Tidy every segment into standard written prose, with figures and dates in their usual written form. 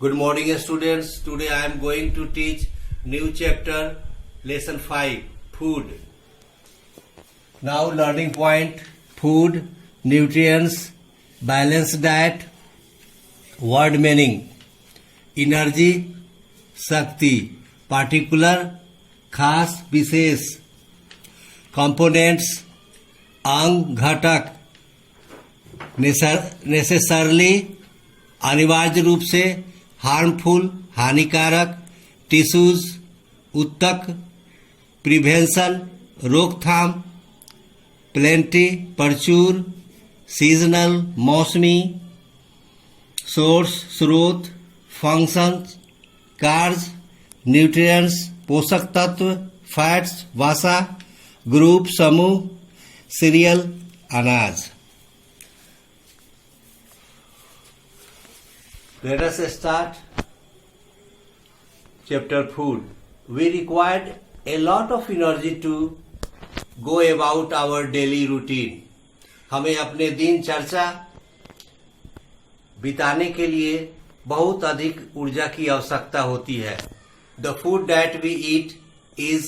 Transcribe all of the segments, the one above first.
Good morning students. Today I am going to teach new chapter lesson 5 food. Now learning point food, nutrients, balanced diet, word meaning energy, शक्ति, particular खास विशेष, components अंग घटक, necessarily अनिवार्य रूप से, harmful हानिकारक, tissues उत्तक, prevention रोकथाम, प्लेंटी प्रचुर, सीजनल मौसमी, सोर्स स्रोत, फंक्शंस कार्य, न्यूट्रिएंट्स पोषक तत्व, फैट्स वसा, ग्रुप समूह, सीरियल अनाज. Let us start chapter food. We required a lot of energy to go about our daily routine. हमें अपने दिनचर्या बिताने के लिए बहुत अधिक ऊर्जा की आवश्यकता होती है. The food that we eat is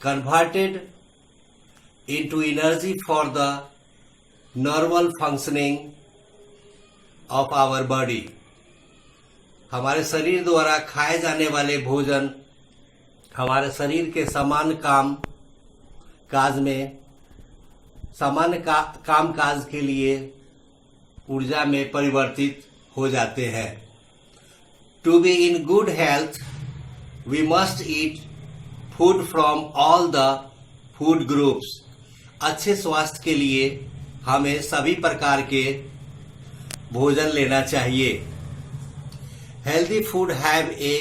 converted into energy for the normal functioning of our body. हमारे शरीर द्वारा खाए जाने वाले भोजन हमारे शरीर के सामान्य काम काज के लिए ऊर्जा में परिवर्तित हो जाते हैं. To be in good health we must eat food from all the food groups. अच्छे स्वास्थ्य के लिए हमें सभी प्रकार के भोजन लेना चाहिए. Healthy food have a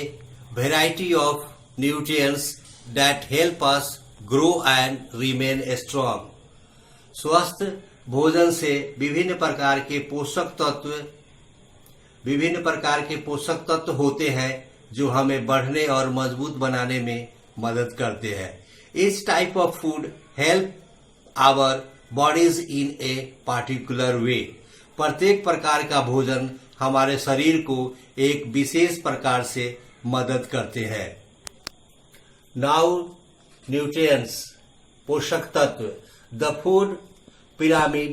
variety of nutrients that help us grow and remain strong. स्वस्थ भोजन से विभिन्न प्रकार के पोषक तत्व होते हैं जो हमें बढ़ने और मजबूत बनाने में मदद करते हैं. Each type of food help our bodies in a particular way. प्रत्येक प्रकार का भोजन हमारे शरीर को एक विशेष प्रकार से मदद करते हैं. नाउ न्यूट्रिएंट्स पोषक तत्व. The food pyramid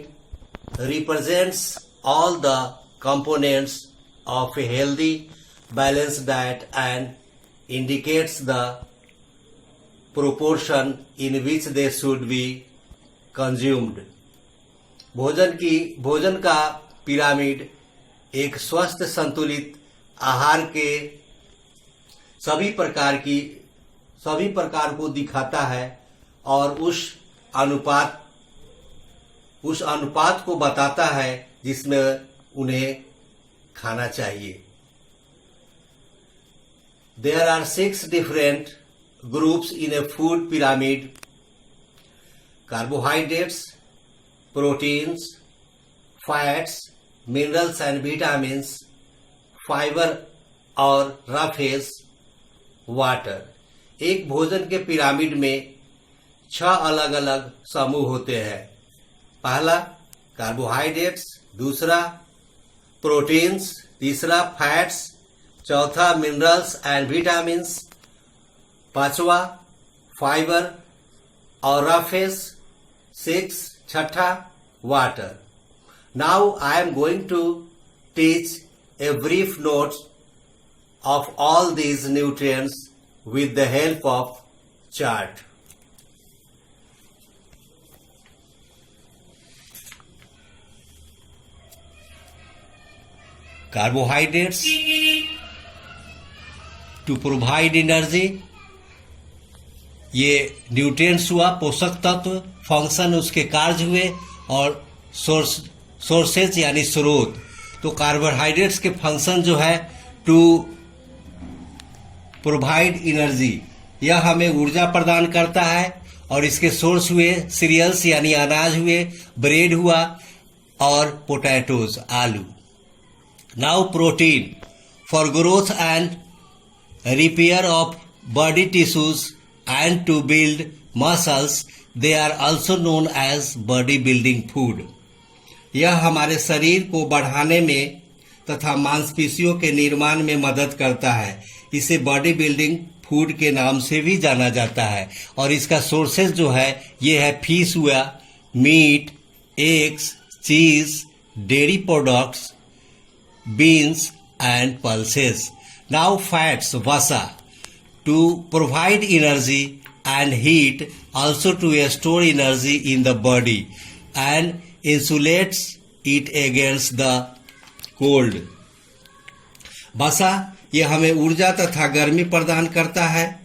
represents all the components of a healthy balanced diet and indicates the proportion in which they should be consumed. भोजन का पिरामिड एक स्वस्थ संतुलित आहार के सभी प्रकार को दिखाता है और उस अनुपात को बताता है जिसमें उन्हें खाना चाहिए. There are 6 different groups in a food pyramid: carbohydrates, proteins, fats, minerals and vitamins, fibre और रफेज, वाटर. एक भोजन के पिरामिड में 6 अलग अलग समूह होते हैं. पहला कार्बोहाइड्रेट्स, दूसरा प्रोटीन्स, तीसरा फैट्स, चौथा मिनरल्स एंड विटामिन्स, पांचवा फाइबर और रफेज, 6 छठा water. Now I am going to teach a brief note of all these nutrients with the help of chart. Carbohydrates to provide energy. ये nutrients हुआ, पोषक तत्व. Function उसके कार्य हुए और सोर्सेज यानी स्रोत. तो कार्बोहाइड्रेट्स के फंक्शन जो है टू प्रोवाइड एनर्जी, यह हमें ऊर्जा प्रदान करता है. और इसके सोर्स हुए सीरियल्स यानी अनाज हुए, ब्रेड हुआ और पोटैटोज आलू. Now protein for growth and repair of body tissues and to build muscles. They are also known as body building food. यह हमारे शरीर को बढ़ाने में तथा मांसपेशियों के निर्माण में मदद करता है। इसे बॉडी बिल्डिंग फूड के नाम से भी जाना जाता है। और इसका सोर्सेज जो है ये है फिश हुआ, मीट, एग्स, चीज, dairy products, beans and pulses. Now fats, vasa, to provide energy and heat, also to store energy in the body and insulates it against the cold. वसा ये हमें ऊर्जा तथा गर्मी प्रदान करता है।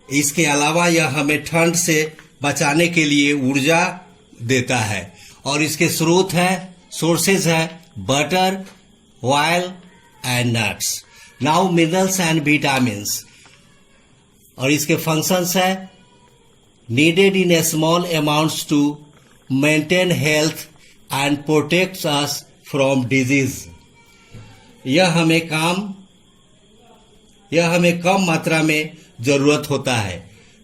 इसके अलावा यह हमें ठंड से बचाने के लिए ऊर्जा देता है। और इसके स्रोत है, सोर्सेज है butter, oil and nuts. Now minerals and vitamins. और इसके फंक्शंस है needed in a small amounts to maintain health and protects us from disease. यह हमें कम मात्रा में जरूरत होता है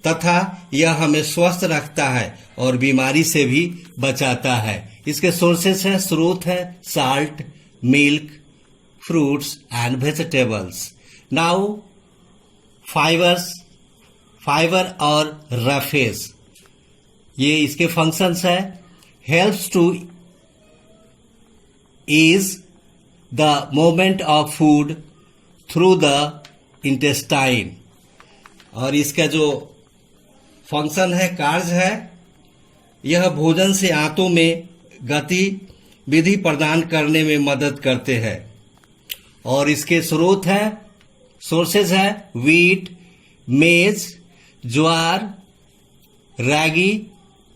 तथा यह हमें स्वस्थ रखता है और बीमारी से भी बचाता है। इसके सोर्सेस है, स्रोत है salt, milk, fruits and vegetables. Now fibre और रफेज, ये इसके फंक्शंस है helps to ease the movement of food through the intestine. और इसका जो फंक्शन है, कार्य है, यह भोजन से आंतों में गतिविधि प्रदान करने में मदद करते हैं। और इसके स्रोत है, सोर्सेज है wheat, maize, jowar, ragi,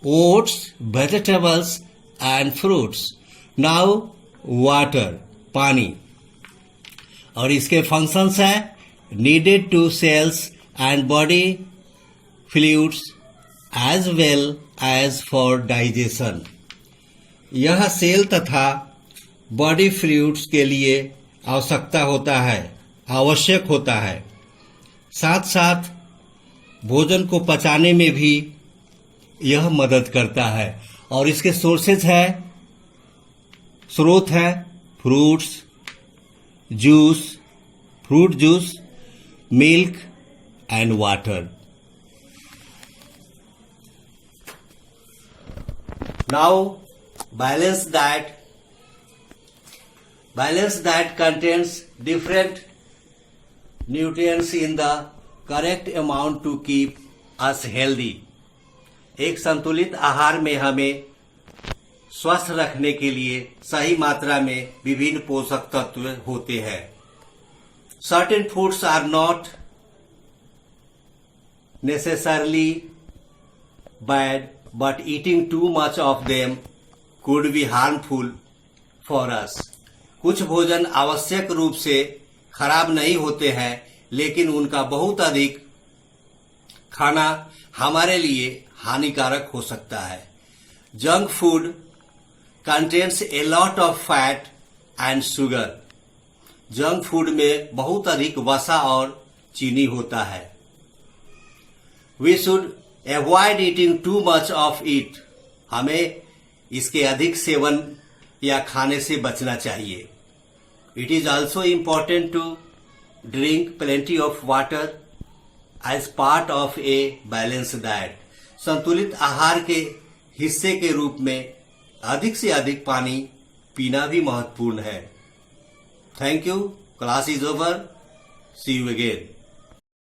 oats, vegetables and fruits. Now water, पानी। और इसके फंक्शंस है needed to cells and body fluids as well as for digestion. यह सेल तथा बॉडी फ्लूइड्स के लिए आवश्यक होता है। साथ साथ भोजन को पचाने में भी यह मदद करता है। और इसके सोर्सेज है, स्रोत है fruit juice, milk and water. Now balanced diet contains different nutrients in the correct amount to keep us healthy. एक संतुलित आहार में हमें स्वस्थ रखने के लिए सही मात्रा में विभिन्न पोषक तत्व होते हैं। Certain foods are not necessarily bad, but eating too much of them could be harmful for us. कुछ भोजन आवश्यक रूप से खराब नहीं होते हैं, लेकिन उनका बहुत अधिक खाना हमारे लिए हानिकारक हो सकता है। Junk food contains a lot of fat and sugar. Junk food में बहुत अधिक वसा और चीनी होता है। We should avoid eating too much of it. हमें इसके अधिक सेवन या खाने से बचना चाहिए। It is also important to drink plenty of water as part of a balance diet. संतुलित आहार के हिस्से के रूप में अधिक से अधिक पानी पीना भी महत्वपूर्ण है। Thank you. Class is over. See you again.